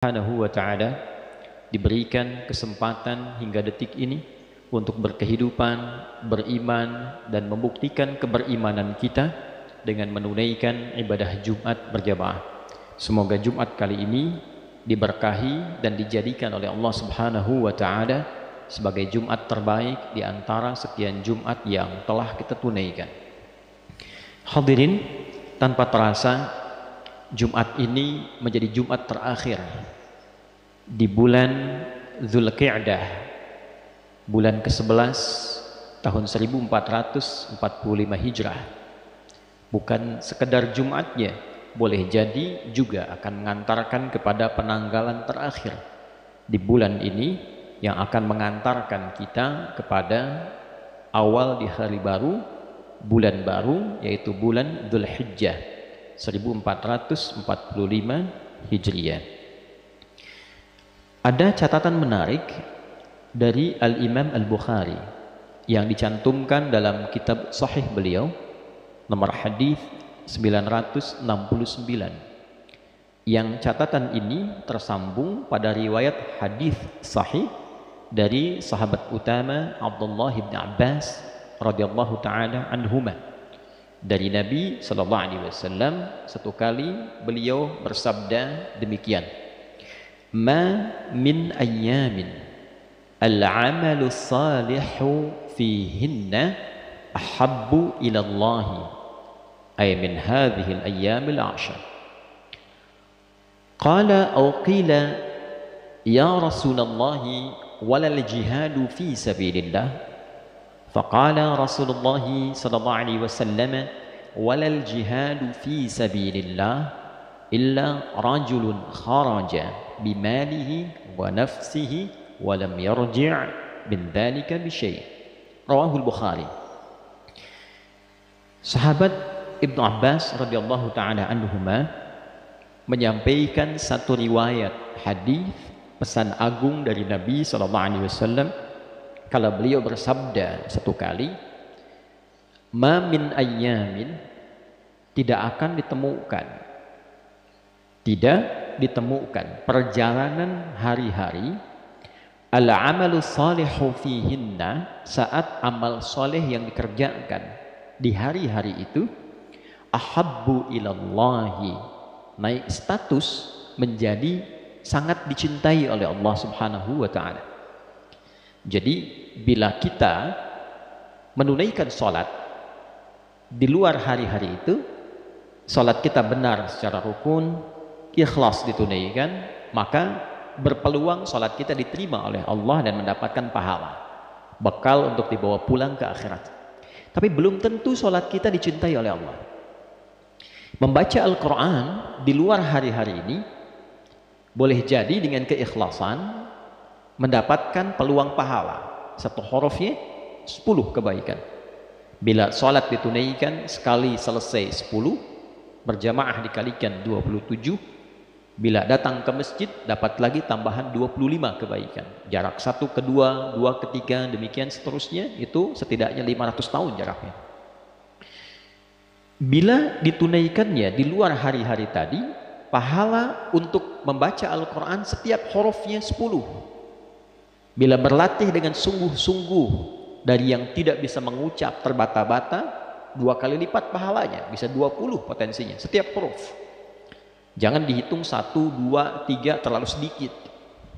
Subhanahu wa ta'ala diberikan kesempatan hingga detik ini untuk berkehidupan, beriman dan membuktikan keberimanan kita dengan menunaikan ibadah Jumat berjamaah. Semoga Jumat kali ini diberkahi dan dijadikan oleh Allah Subhanahu wa ta'ala sebagai Jumat terbaik di antara sekian Jumat yang telah kita tunaikan. Hadirin, tanpa terasa Jumat ini menjadi Jumat terakhir di bulan Dzulqa'dah, bulan ke-11 tahun 1445 Hijrah. Bukan sekedar Jumatnya, boleh jadi juga akan mengantarkan kepada penanggalan terakhir di bulan ini yang akan mengantarkan kita kepada awal di hari baru, bulan baru, yaitu bulan Dzulhijjah 1445 Hijriah. Ada catatan menarik dari Al-Imam Al-Bukhari yang dicantumkan dalam kitab sahih beliau, nomor hadis 969, yang catatan ini tersambung pada riwayat hadis sahih dari sahabat utama Abdullah bin Abbas radhiyallahu taala anhuma. Dari Nabi sallallahu alaihi wasallam, satu kali beliau bersabda demikian: "Ma min ayyamin al-'amalu salihu fihinna ahabbu ila Allah, ay min hadhihi al-ayyam al-'ashr." Qala aw qila ya Rasulullah wala al-jihadu fi sabilillah. فقال رسول الله صلى الله عليه وسلم ولا الجهاد في سبيل الله إلا رجل خرج بماله ونفسه ولم يرجع من ذلك بشيء. رواه البخاري. Sahabat Ibnu Abbas radhiyallahu taala anhuma menyampaikan satu riwayat hadis pesan agung dari Nabi sallallahu alaihi wasallam. Kalau beliau bersabda satu kali, "Ma min ayyamin," tidak akan ditemukan perjalanan hari-hari, al-amalu salihu fihinna, saat amal soleh yang dikerjakan di hari-hari itu, ahabbu ilallahi, naik status menjadi sangat dicintai oleh Allah Subhanahu wa ta'ala. Jadi bila kita menunaikan sholat di luar hari-hari itu, sholat kita benar secara rukun, ikhlas ditunaikan, maka berpeluang sholat kita diterima oleh Allah dan mendapatkan pahala, bekal untuk dibawa pulang ke akhirat. Tapi belum tentu sholat kita dicintai oleh Allah. Membaca Al-Quran di luar hari-hari ini boleh jadi dengan keikhlasan mendapatkan peluang pahala. Satu hurufnya 10 kebaikan. Bila sholat ditunaikan sekali selesai 10, berjamaah dikalikan 27, bila datang ke masjid dapat lagi tambahan 25 kebaikan. Jarak 1 ke 2, 2 ke 3, demikian seterusnya, itu setidaknya 500 tahun jaraknya. Bila ditunaikannya di luar hari-hari tadi, pahala untuk membaca Al-Quran setiap hurufnya 10. Bila berlatih dengan sungguh-sungguh dari yang tidak bisa mengucap terbata-bata, 2 kali lipat pahalanya, bisa 20 potensinya setiap huruf. Jangan dihitung 1, 2, 3 terlalu sedikit,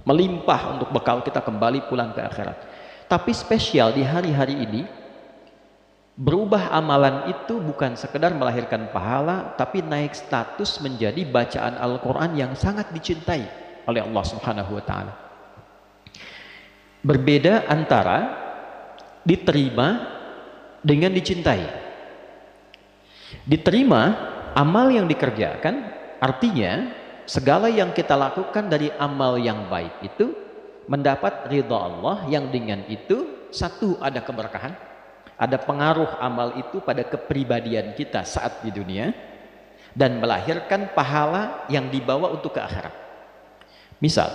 melimpah untuk bekal kita kembali pulang ke akhirat. Tapi spesial di hari-hari ini, berubah amalan itu bukan sekedar melahirkan pahala, tapi naik status menjadi bacaan Al-Quran yang sangat dicintai oleh Allah Subhanahu wa ta'ala. Berbeda antara diterima dengan dicintai. Diterima, amal yang dikerjakan, artinya segala yang kita lakukan dari amal yang baik itu mendapat ridha Allah, yang dengan itu satu, ada keberkahan, ada pengaruh amal itu pada kepribadian kita saat di dunia, dan melahirkan pahala yang dibawa untuk ke akhirat. Misal,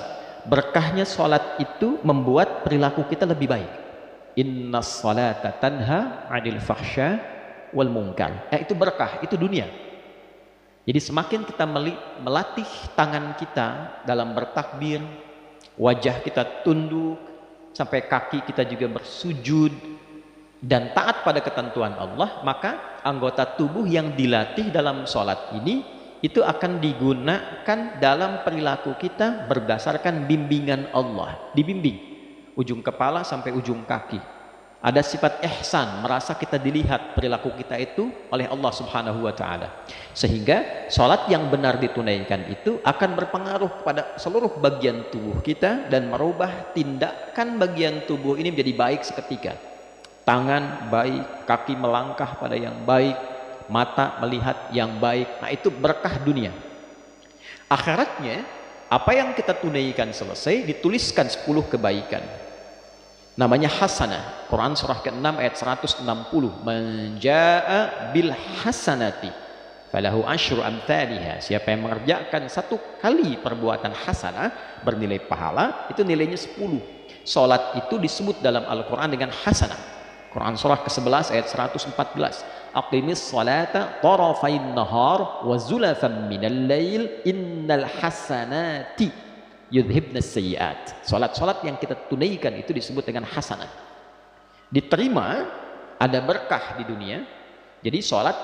berkahnya sholat itu membuat perilaku kita lebih baik. Innas salata tanha 'anil fahsya wal munkar. Itu berkah, itu dunia. Jadi semakin kita melatih tangan kita dalam bertakbir, wajah kita tunduk, sampai kaki kita juga bersujud, dan taat pada ketentuan Allah, maka anggota tubuh yang dilatih dalam sholat ini, itu akan digunakan dalam perilaku kita berdasarkan bimbingan Allah. Dibimbing, ujung kepala sampai ujung kaki. Ada sifat ihsan, merasa kita dilihat perilaku kita itu oleh Allah Subhanahu wa Ta'ala, sehingga sholat yang benar ditunaikan itu akan berpengaruh pada seluruh bagian tubuh kita dan merubah tindakan bagian tubuh ini menjadi baik seketika. Tangan baik, kaki melangkah pada yang baik, mata melihat yang baik. Nah, itu berkah dunia. Akhiratnya, apa yang kita tunaikan selesai, dituliskan 10 kebaikan. Namanya hasanah. Quran surah ke-6 ayat 160. Man jaa'a bil hasanati falahu asyru amthaliha. Siapa yang mengerjakan 1 kali perbuatan hasanah bernilai pahala, itu nilainya 10. Salat itu disebut dalam Al-Quran dengan hasanah. Quran surah ke-11 ayat 114. Aqimis salata tarafain nahar wa zulafan minal lail innal hasanati yudhibna sayyiat. Salat-salat yang kita tunaikan itu disebut dengan hasanah. Diterima, ada berkah di dunia. Jadi salat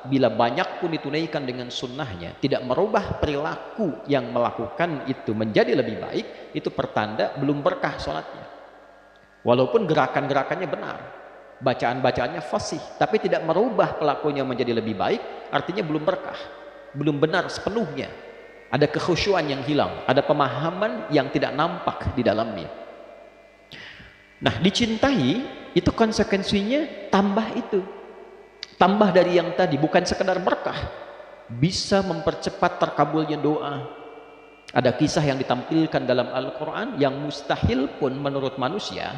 bila banyak pun ditunaikan dengan sunnahnya, tidak merubah perilaku yang melakukan itu menjadi lebih baik, itu pertanda belum berkah salatnya. Walaupun gerakan-gerakannya benar, bacaan-bacaannya fasih, tapi tidak merubah pelakunya menjadi lebih baik, artinya belum berkah, belum benar sepenuhnya. Ada kekhusyuan yang hilang, ada pemahaman yang tidak nampak di dalamnya. Nah, dicintai itu konsekuensinya tambah itu. Tambah dari yang tadi, bukan sekedar berkah, bisa mempercepat terkabulnya doa. Ada kisah yang ditampilkan dalam Al-Quran yang mustahil pun menurut manusia,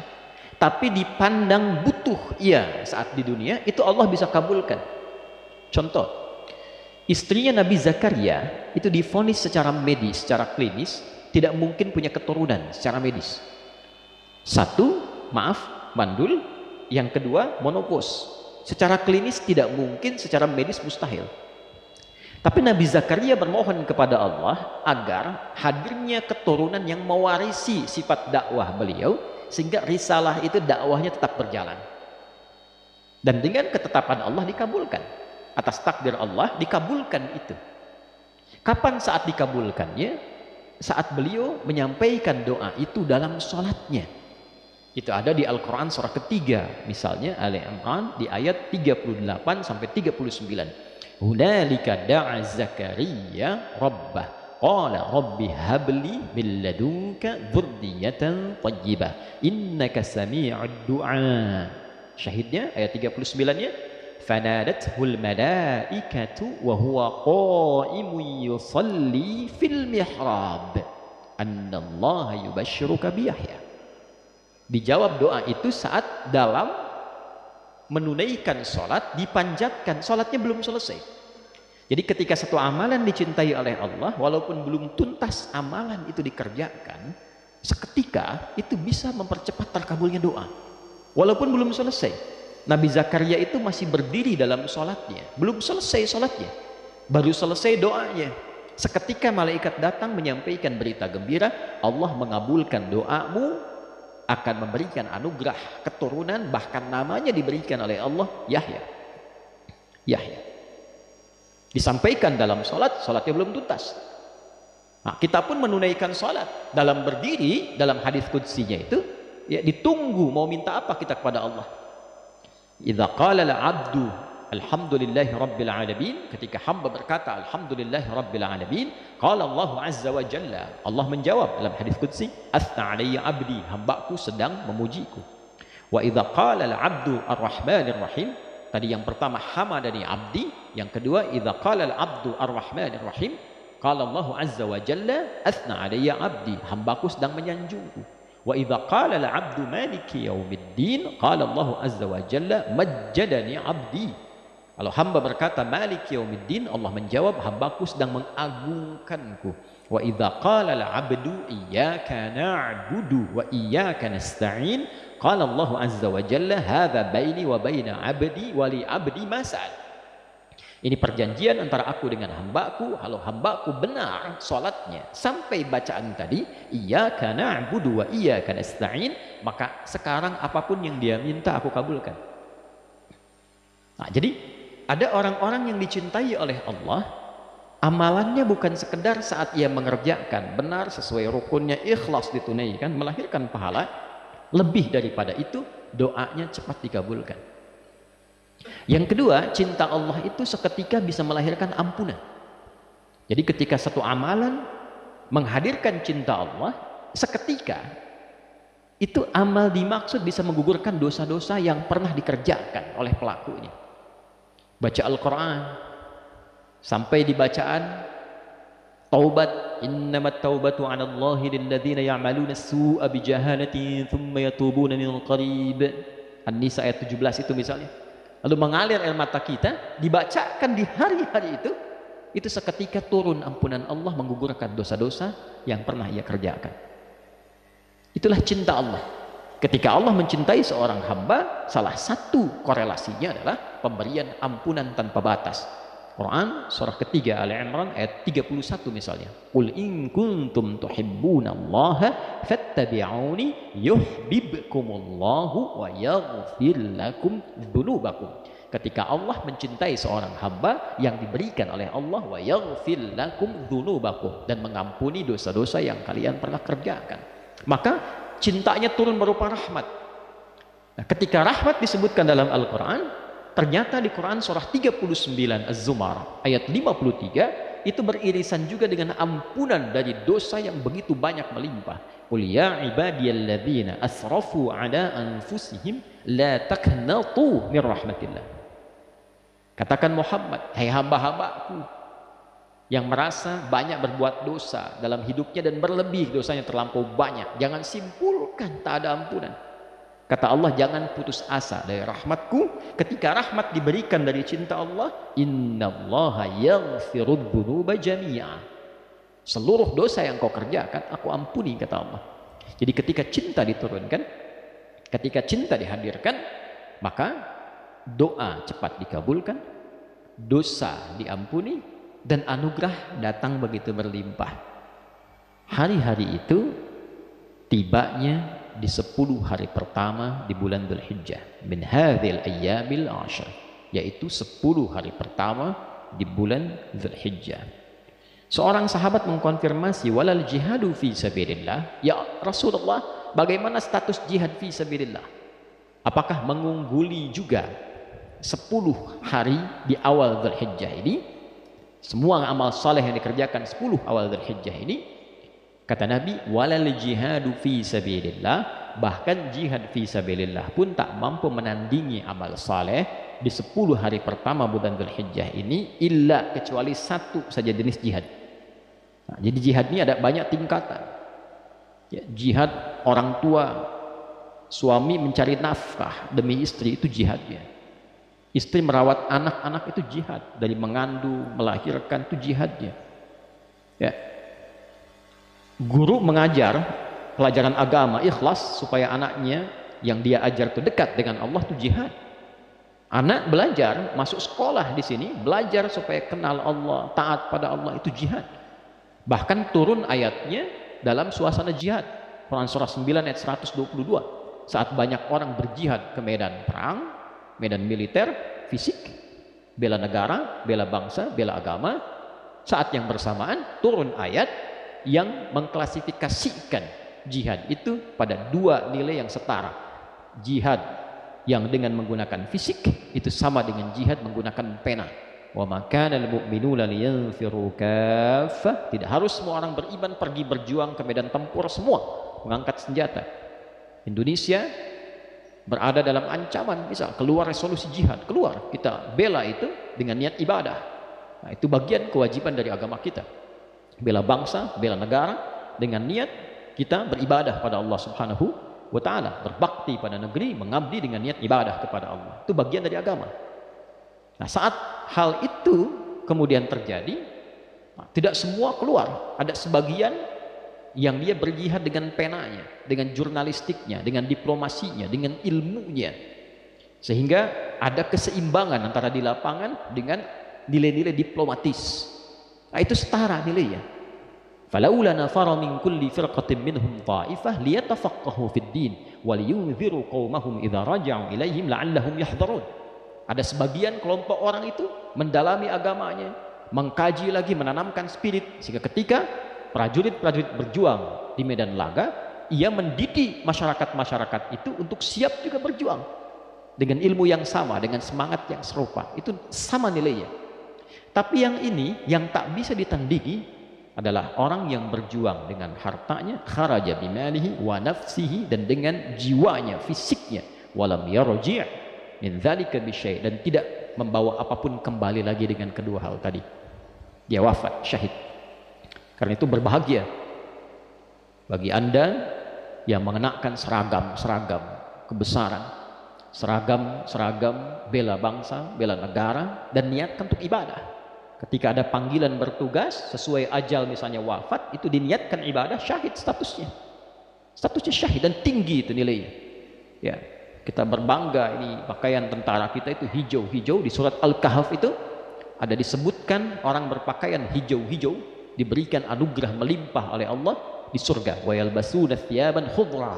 tapi dipandang butuh ia saat di dunia, itu Allah bisa kabulkan. Contoh, istrinya Nabi Zakaria itu divonis secara medis, secara klinis tidak mungkin punya keturunan secara medis. Satu, mandul. Yang kedua, monopos. Secara klinis tidak mungkin, secara medis mustahil. Tapi Nabi Zakaria bermohon kepada Allah agar hadirnya keturunan yang mewarisi sifat dakwah beliau, sehingga risalah itu dakwahnya tetap berjalan. Dan dengan ketetapan Allah dikabulkan. Atas takdir Allah dikabulkan itu. Kapan saat dikabulkannya? Saat beliau menyampaikan doa itu dalam sholatnya. Itu ada di Al-Quran surah ketiga, misalnya Ali Imran di ayat 38 sampai 39. Hunalika da'a Zakaria rabbah qala rabbi habli min ladunka dzurriyyatan thayyibah innaka sami'ud du'a. Syahidnya ayat 39-nya, fanadathul malaikatu wa huwa qa'imun yusalli fil mihrab annallaha yubashshiruka bi Yahya. Dijawab doa itu saat dalam menunaikan sholat, dipanjatkan, sholatnya belum selesai. Jadi ketika satu amalan dicintai oleh Allah, walaupun belum tuntas amalan itu dikerjakan, seketika itu bisa mempercepat terkabulnya doa. Walaupun belum selesai. Nabi Zakaria itu masih berdiri dalam sholatnya, belum selesai sholatnya, baru selesai doanya. Seketika malaikat datang menyampaikan berita gembira, Allah mengabulkan doamu, akan memberikan anugerah keturunan, bahkan namanya diberikan oleh Allah Yahya. Yahya disampaikan dalam sholat, sholatnya belum tuntas. Nah, kita pun menunaikan sholat dalam berdiri, dalam hadis qudsinya itu ya, ditunggu mau minta apa kita kepada Allah. Idza qala al-'abdu alhamdulillahi rabbil alamin, ketika hamba berkata alhamdulillahi rabbil alamin, qala Allah azza wa jalla, Allah menjawab dalam hadis qudsi, athna alayya abdi, hambaku sedang memujiku. Wa idza qala al-'abdu ar-rahmanir rahim, tadi yang pertama hamadani abdi, yang kedua idza qala al-'abdu ar-rahmanir rahim, qala Allah azza wa jalla athna alayya abdi, hambaku sedang menyanjungku. Wa idza qala al-'abdu maliki yaumiddin, qala Allah azza wa jalla majjadani abdi. Kalau hamba berkata maliki yaumiddin, Allah menjawab hambaku sedang mengagungkanku. Wa idza qala al-'abdu iyyaka na'budu wa iyyaka nasta'in, qala Allah azza wa jalla hadza baini wa baina 'abdi wa li 'abdi ma sa'al. Ini perjanjian antara aku dengan hambaku. Kalau hambaku benar sholatnya sampai bacaan tadi, iyyaka na'budu wa iyyaka nasta'in, maka sekarang apapun yang dia minta aku kabulkan. Nah, jadi ada orang-orang yang dicintai oleh Allah, amalannya bukan sekedar saat ia mengerjakan benar sesuai rukunnya, ikhlas ditunaikan, melahirkan pahala. Lebih daripada itu, doanya cepat dikabulkan. Yang kedua, cinta Allah itu seketika bisa melahirkan ampunan. Jadi ketika satu amalan menghadirkan cinta Allah, seketika itu amal dimaksud bisa menggugurkan dosa-dosa yang pernah dikerjakan oleh pelakunya. Baca Al-Quran sampai di bacaan taubat, innamat taubatu 'ala Allahi lilladzina ya'maluna as-su'a bijahalatin thumma yatubuna min qarib. An-Nisa ayat 17 itu misalnya. Lalu mengalir air mata kita, dibacakan di hari-hari itu seketika turun ampunan Allah menggugurkan dosa-dosa yang pernah ia kerjakan. Itulah cinta Allah. Ketika Allah mencintai seorang hamba, salah satu korelasinya adalah pemberian ampunan tanpa batas. Quran surah ketiga Ali Imran ayat 31 misalnya. Qul in kuntum tuhibbunallaha fattabi'uni yuhibbukumullahu wa yaghfir lakum dzunubakum. Ketika Allah mencintai seorang hamba yang diberikan oleh Allah, wa yaghfir lakum dzunubakum, dan mengampuni dosa-dosa yang kalian pernah kerjakan, maka cintanya turun berupa rahmat. Nah, ketika rahmat disebutkan dalam Al-Qur'an, ternyata di Quran surah 39 Az-Zumar ayat 53 itu beririsan juga dengan ampunan dari dosa yang begitu banyak melimpah. Qul ya ibadiyalladzina asrafu ala anfusihim la taqnatu min rahmatillah. Katakan Muhammad, hai hamba-hambaku yang merasa banyak berbuat dosa dalam hidupnya dan berlebih dosanya terlampau banyak, jangan simpulkan tak ada ampunan. Kata Allah, jangan putus asa dari rahmatku. Ketika rahmat diberikan dari cinta Allah, innallaha yaghfirudz dzunuba jami'a. Seluruh dosa yang kau kerjakan aku ampuni, kata Allah. Jadi ketika cinta diturunkan, ketika cinta dihadirkan, maka doa cepat dikabulkan, dosa diampuni, dan anugerah datang begitu berlimpah. Hari-hari itu tibanya di 10 hari pertama di bulan Dzulhijjah min hadzal ayyamil 'ashr, yaitu 10 hari pertama di bulan Dzulhijjah. Seorang sahabat mengkonfirmasi, walal jihadu fi sabilillah, ya Rasulullah, bagaimana status jihad fi sabilillah? Apakah mengungguli juga 10 hari di awal Dzulhijjah ini? Semua amal saleh yang dikerjakan 10 awal Dzulhijjah ini, kata Nabi, walal jihadu fi sabilillah, bahkan jihad fi sabilillah pun tak mampu menandingi amal saleh di 10 hari pertama bulan Dzulhijjah ini, illa kecuali satu saja jenis jihad. Nah, jadi jihad ini ada banyak tingkatan. Ya, jihad orang tua, suami mencari nafkah demi istri, itu jihadnya. Istri merawat anak-anak, itu jihad. Dari mengandung, melahirkan, itu jihadnya. Ya. Guru mengajar pelajaran agama ikhlas supaya anaknya yang dia ajar itu dekat dengan Allah, itu jihad. Anak belajar masuk sekolah di sini, belajar supaya kenal Allah, taat pada Allah, itu jihad. Bahkan turun ayatnya dalam suasana jihad. Quran surah 9 ayat 122. Saat banyak orang berjihad ke medan perang, medan militer, fisik, bela negara, bela bangsa, bela agama, saat yang bersamaan turun ayat yang mengklasifikasikan jihad itu pada 2 nilai yang setara. Jihad yang dengan menggunakan fisik itu sama dengan jihad menggunakan pena. Wa ma kana al-mu'minuna liyanfiru kaffah. Tidak harus semua orang beriman pergi berjuang ke medan tempur semua, mengangkat senjata. Indonesia berada dalam ancaman, misal keluar resolusi jihad, keluar, kita bela itu dengan niat ibadah. Nah, itu bagian kewajiban dari agama kita. Bela bangsa, bela negara dengan niat kita beribadah pada Allah Subhanahu wa ta'ala, berbakti pada negeri, mengabdi dengan niat ibadah kepada Allah. Itu bagian dari agama. Nah, saat hal itu kemudian terjadi, tidak semua keluar, ada sebagian yang dia berjihad dengan penanya, dengan jurnalistiknya, dengan diplomasinya, dengan ilmunya, sehingga ada keseimbangan antara di lapangan dengan nilai-nilai diplomatis. Nah, itu setara nilainya. Falaula nafara min kulli firqatin minhum ta'ifah liyatafaqahu fid din wa liyunziru qaumahum idza raja'u ilaihim la'allahum yahdharun. Ada sebagian kelompok orang itu mendalami agamanya, mengkaji lagi, menanamkan spirit, sehingga ketika prajurit-prajurit berjuang di medan laga, ia mendidik masyarakat-masyarakat itu untuk siap juga berjuang dengan ilmu yang sama, dengan semangat yang serupa. Itu sama nilainya. Tapi yang ini yang tak bisa ditandingi adalah orang yang berjuang dengan hartanya, kharaja bimalihi wa nafsihi, dan dengan jiwanya, fisiknya, walam yarji' min dzalika bisyai', dan tidak membawa apapun kembali lagi dengan kedua hal tadi. Dia wafat syahid. Karena itu berbahagia bagi Anda yang mengenakan seragam kebesaran, seragam bela bangsa, bela negara, dan niatkan untuk ibadah. Ketika ada panggilan bertugas sesuai ajal, misalnya wafat, itu diniatkan ibadah, syahid statusnya syahid, dan tinggi itu nilainya. Ya, kita berbangga ini pakaian tentara kita itu hijau-hijau. Di surat Al-Kahf itu ada disebutkan orang berpakaian hijau-hijau diberikan anugerah melimpah oleh Allah di surga. Wa yalbasuna thiyaban khudra.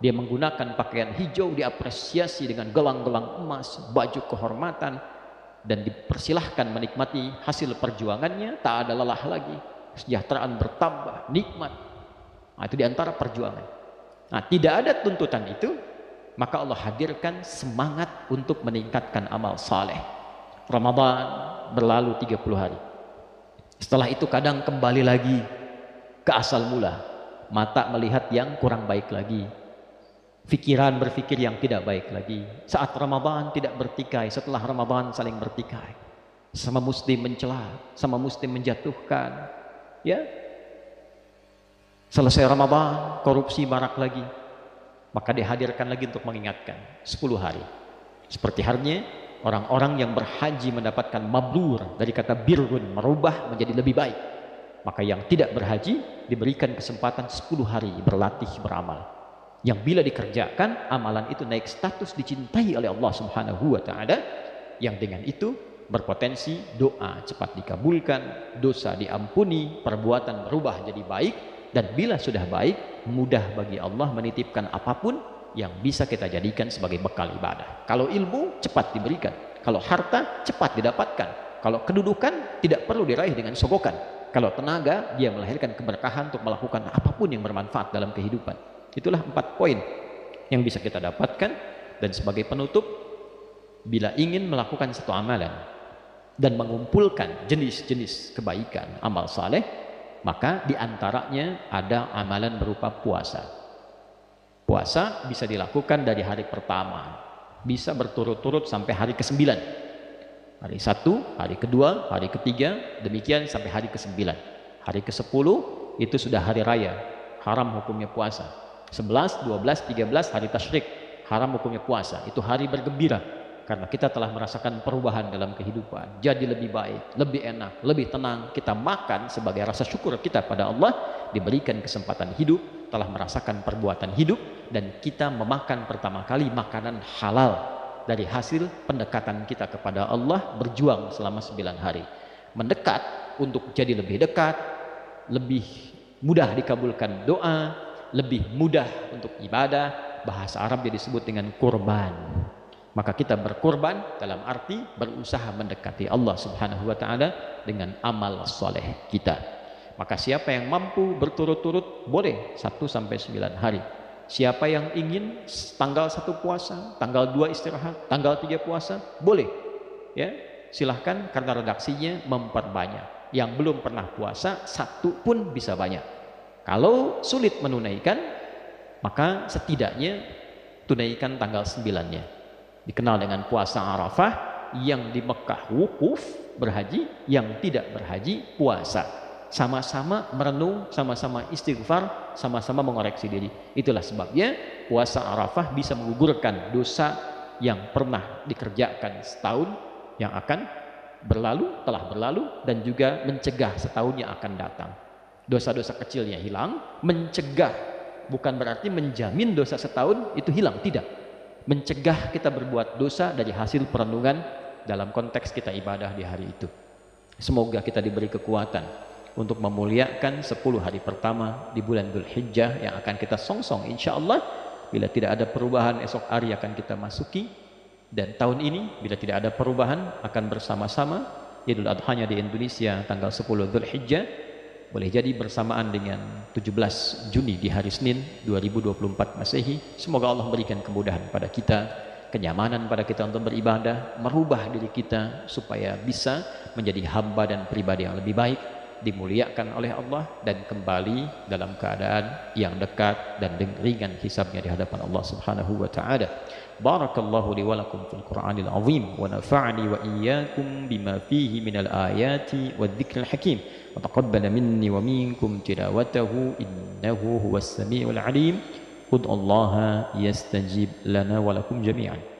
Dia menggunakan pakaian hijau, diapresiasi dengan gelang-gelang emas, baju kehormatan, dan dipersilahkan menikmati hasil perjuangannya. Tak ada lelah lagi, kesejahteraan bertambah, nikmat. Nah, itu diantara perjuangan. Nah, tidak ada tuntutan itu, maka Allah hadirkan semangat untuk meningkatkan amal saleh. Ramadan berlalu 30 hari. Setelah itu kadang kembali lagi ke asal mula, mata melihat yang kurang baik lagi, pikiran berpikir yang tidak baik lagi. Saat Ramadan tidak bertikai, setelah Ramadan saling bertikai, sama muslim mencela, sama muslim menjatuhkan. Ya, selesai Ramadan korupsi marak lagi, maka dihadirkan lagi untuk mengingatkan 10 hari. Seperti halnya orang-orang yang berhaji mendapatkan mabrur, dari kata birrun, merubah menjadi lebih baik. Maka yang tidak berhaji diberikan kesempatan 10 hari berlatih beramal, yang bila dikerjakan amalan itu naik status, dicintai oleh Allah Subhanahu wa taala, yang dengan itu berpotensi doa cepat dikabulkan, dosa diampuni, perbuatan berubah jadi baik, dan bila sudah baik, mudah bagi Allah menitipkan apapun yang bisa kita jadikan sebagai bekal ibadah. Kalau ilmu cepat diberikan, kalau harta cepat didapatkan, kalau kedudukan tidak perlu diraih dengan sogokan, kalau tenaga dia melahirkan keberkahan untuk melakukan apapun yang bermanfaat dalam kehidupan. Itulah 4 poin yang bisa kita dapatkan. Dan sebagai penutup, bila ingin melakukan satu amalan dan mengumpulkan jenis-jenis kebaikan, amal saleh, maka diantaranya ada amalan berupa puasa. Puasa bisa dilakukan dari hari pertama, bisa berturut-turut sampai hari ke-9. Hari 1, hari kedua, hari ketiga, demikian sampai hari ke-9. Hari ke-10 itu sudah hari raya, haram hukumnya puasa. 11, 12, 13 hari tasyrik, haram hukumnya puasa. Itu hari bergembira karena kita telah merasakan perubahan dalam kehidupan, jadi lebih baik, lebih enak, lebih tenang. Kita makan sebagai rasa syukur kita pada Allah, diberikan kesempatan hidup, telah merasakan perbuatan hidup, dan kita memakan pertama kali makanan halal dari hasil pendekatan kita kepada Allah, berjuang selama 9 hari. Mendekat untuk jadi lebih dekat, lebih mudah dikabulkan doa, lebih mudah untuk ibadah. Bahasa Arab dia disebut dengan kurban. Maka kita berkurban dalam arti berusaha mendekati Allah Subhanahu wa taala dengan amal soleh kita. Maka siapa yang mampu berturut-turut boleh 1 sampai 9 hari. Siapa yang ingin tanggal 1 puasa, tanggal 2 istirahat, tanggal 3 puasa, boleh. Ya, silahkan, karena redaksinya memperbanyak. Yang belum pernah puasa 1 pun bisa banyak. Kalau sulit menunaikan, maka setidaknya tunaikan tanggal 9-nya. Dikenal dengan puasa Arafah. Yang di Mekah wukuf berhaji, yang tidak berhaji puasa. Sama-sama merenung, sama-sama istighfar, sama-sama mengoreksi diri. Itulah sebabnya puasa Arafah bisa menggugurkan dosa yang pernah dikerjakan setahun yang akan berlalu, telah berlalu, dan juga mencegah setahun yang akan datang. Dosa-dosa kecilnya hilang. Mencegah bukan berarti menjamin dosa setahun itu hilang, tidak. Mencegah kita berbuat dosa dari hasil perenungan dalam konteks kita ibadah di hari itu. Semoga kita diberi kekuatan untuk memuliakan 10 hari pertama di bulan Dzulhijjah yang akan kita songsong insyaallah. Bila tidak ada perubahan, esok hari akan kita masuki, dan tahun ini bila tidak ada perubahan akan bersama-sama Idul Adhanya di Indonesia tanggal 10 Dzulhijjah, boleh jadi bersamaan dengan 17 Juni di hari Senin 2024 Masehi. Semoga Allah berikan kemudahan pada kita, kenyamanan pada kita untuk beribadah, merubah diri kita supaya bisa menjadi hamba dan pribadi yang lebih baik, dimuliakan oleh Allah, dan kembali dalam keadaan yang dekat dan ringan hisabnya di hadapan Allah Subhanahu wa taala. Barakallahu li wa lakum fil Qur'anil azim wa nafa'ani wa iyyakum bima fihi minal ayati wadh-dhikril hakim wa taqabbala minni wa minkum tilawatahu innahu huwas samiul alim. Ud'ullaha yastajib lana wa lakum jami'an.